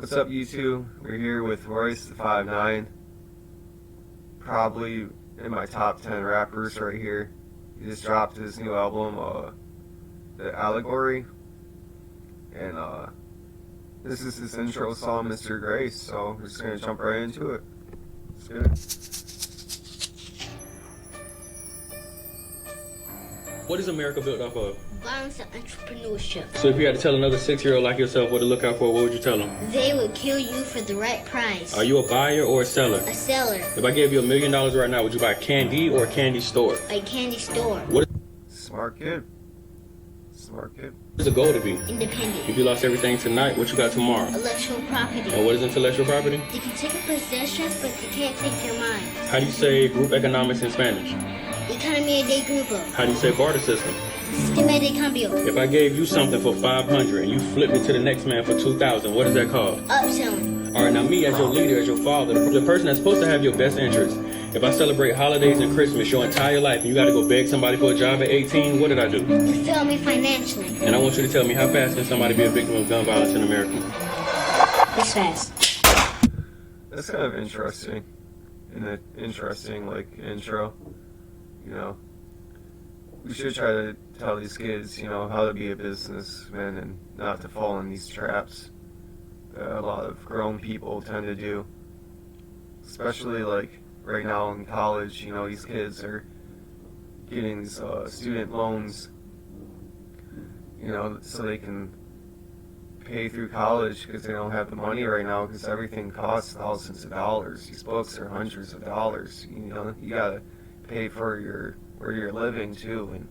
What's up, YouTube? We're here with Royce the 5'9", probably in my top 10 rappers right here. He just dropped his new album, The Allegory, and this is his intro song, Mr. Grace. So we're just gonna jump right into it. Let's get it. What is America built off of? Violence and entrepreneurship. So if you had to tell another 6-year-old like yourself what to look out for, what would you tell them? They will kill you for the right price. Are you a buyer or a seller? A seller. If I gave you $1 million right now, would you buy candy or a candy store? A candy store. What Smart kid. Smart kid. is the goal to be? Independent. If you lost everything tonight, what you got tomorrow? Intellectual property. And what is intellectual property? They can take your possessions, but they can't take your mind. How do you say group economics in Spanish? Economía de grupo. How do you say barter system? Sistema de cambio. If I gave you something for $500 and you flipped it to the next man for $2,000, what is that called? Upselling. All right, now me as your leader, as your father, the person that's supposed to have your best interest. If I celebrate holidays and Christmas your entire life and you got to go beg somebody for a job at 18, what did I do? You failed me financially. And I want you to tell me, how fast can somebody be a victim of gun violence in America? This fast. That's kind of interesting. Interesting intro. You know, we should try to tell these kids, how to be a businessman and not to fall in these traps that a lot of grown people tend to do. Especially right now in college, these kids are getting these student loans, so they can pay through college because they don't have the money right now because everything costs thousands of dollars. These books are hundreds of dollars. You gotta pay for where you're living too, and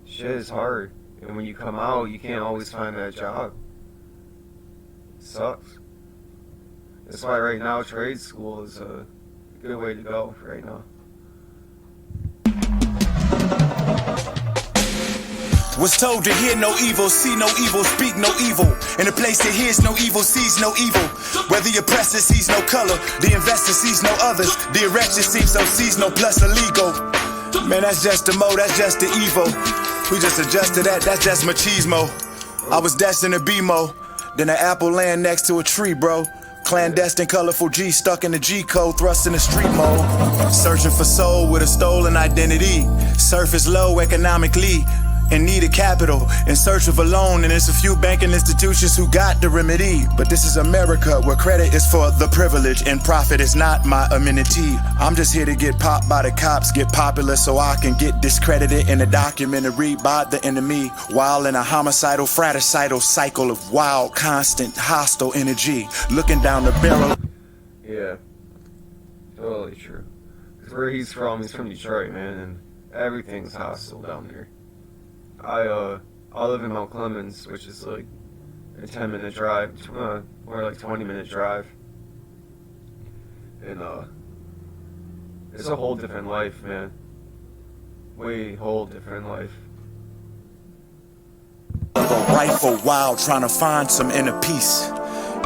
shit is hard. And when you come out, you can't always find that job. It sucks. That's why right now trade school is a good way to go right now. Was told to hear no evil, see no evil, speak no evil. In a place that hears no evil, sees no evil. Where the oppressor sees no color, the investor sees no others. The erection seems so seasonal plus illegal. Man, that's just the mo, that's just the evil. We just adjust to that, that's just machismo. I was destined to be mo. Then an apple land next to a tree, bro. Clandestine, colorful G stuck in the G code, thrust in the street mode. Searching for soul with a stolen identity. Surface low economically. In need of capital, in search of a loan, and there's a few banking institutions who got the remedy. But this is America, where credit is for the privilege and profit is not my amenity. I'm just here to get popped by the cops, get popular so I can get discredited in a documentary by the enemy, while in a homicidal, fratricidal cycle of wild, constant, hostile energy, looking down the barrel. Yeah, totally true. 'Cause where he's from Detroit, man, and everything's hostile down there. I live in Mount Clemens, which is like a 10-minute drive, or like 20-minute drive. And it's a whole different life, man. Whole different life. A rifle wild, trying to find some inner peace.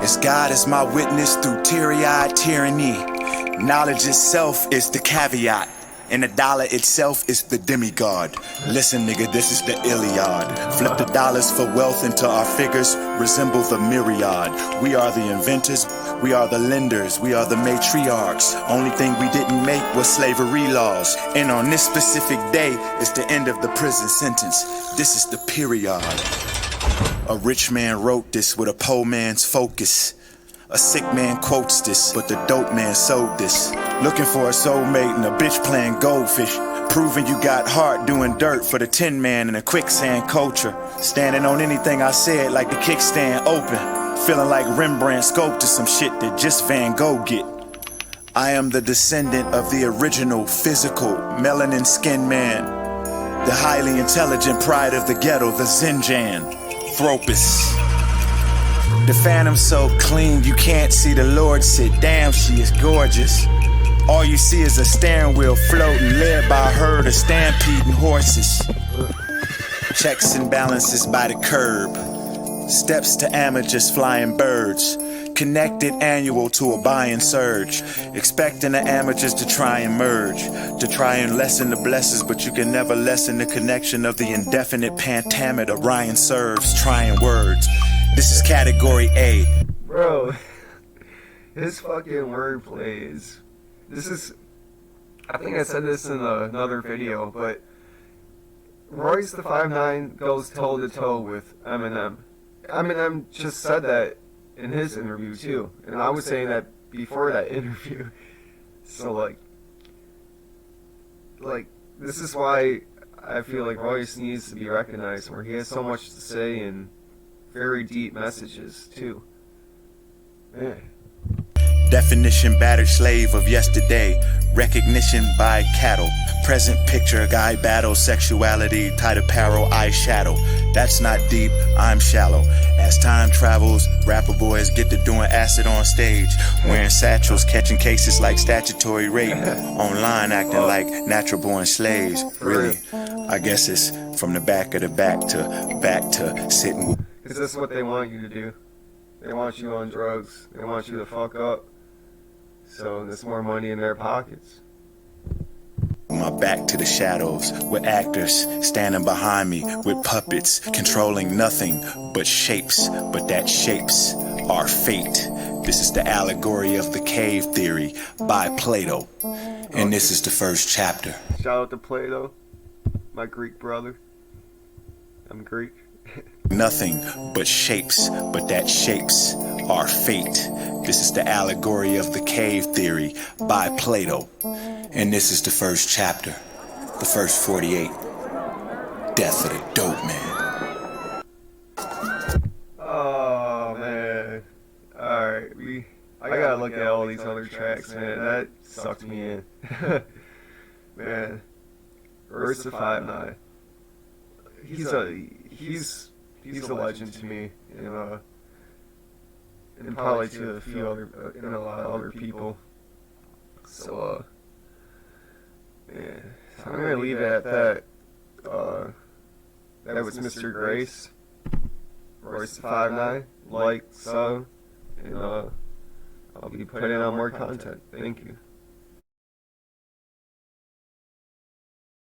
As God is my witness through teary-eyed tyranny. Knowledge itself is the caveat. And the dollar itself is the demigod. Listen, nigga, this is the Iliad. Flip the dollars for wealth until our figures resemble the myriad. We are the inventors, we are the lenders, we are the matriarchs. Only thing we didn't make was slavery laws. And on this specific day, it's the end of the prison sentence. This is the period. A rich man wrote this with a poor man's focus. A sick man quotes this, but the dope man sold this. Looking for a soulmate and a bitch playing goldfish. Proving you got heart doing dirt for the tin man in a quicksand culture. Standing on anything I said like the kickstand open. Feeling like Rembrandt sculpted some shit that just Van Gogh get. I am the descendant of the original physical melanin skin man. The highly intelligent pride of the ghetto, the Zinjan. Thropus. The phantom so clean you can't see the Lord sit. Damn, she is gorgeous. All you see is a steering wheel floating, led by a herd of stampeding horses. Checks and balances by the curb. Steps to amateurs flying birds. Connected annual to a buying surge. Expecting the amateurs to try and merge. To try and lessen the blessings, but you can never lessen the connection of the indefinite pentameter Ryan serves, trying words. This is category A. Bro, his fucking wordplay is... This is... I think I said this in another video, but Royce the 5'9" goes toe-to-toe with Eminem. Eminem just said that in his interview, too. And I was saying that before that interview. So, like, this is why I feel like Royce needs to be recognized, where he has so much to say and very deep messages, too. Man. Definition battered slave of yesterday. Recognition by cattle. Present picture guy battle. Sexuality, tight apparel, eyeshadow. That's not deep, I'm shallow. As time travels, rapper boys get to doing acid on stage. Wearing satchels, catching cases like statutory rape. Online acting like natural born slaves. Really, I guess it's from the back of the back to sitting. Because that's what they want you to do. They want you on drugs. They want you to fuck up. So there's more money in their pockets. My back to the shadows, with actors standing behind me, with puppets controlling nothing but shapes, but that shapes our fate. This is the allegory of the cave theory by Plato, and this is the first chapter. Shout out to Plato, my Greek brother. I'm Greek. Nothing but shapes, but that shapes our fate. This is the allegory of the cave theory by Plato. And this is the first chapter, the first 48. Death of the dope man. Oh, man. Alright, I gotta look at all these other tracks, man. That sucked me in. Man. Royce the 5'9". He's a legend to me, and probably to a few other, and a lot of other people. So, yeah, I'm gonna leave it at that. That was Mr. Grace, Royce the 5'9", like, sub, and I'll be putting out more content. Thank you.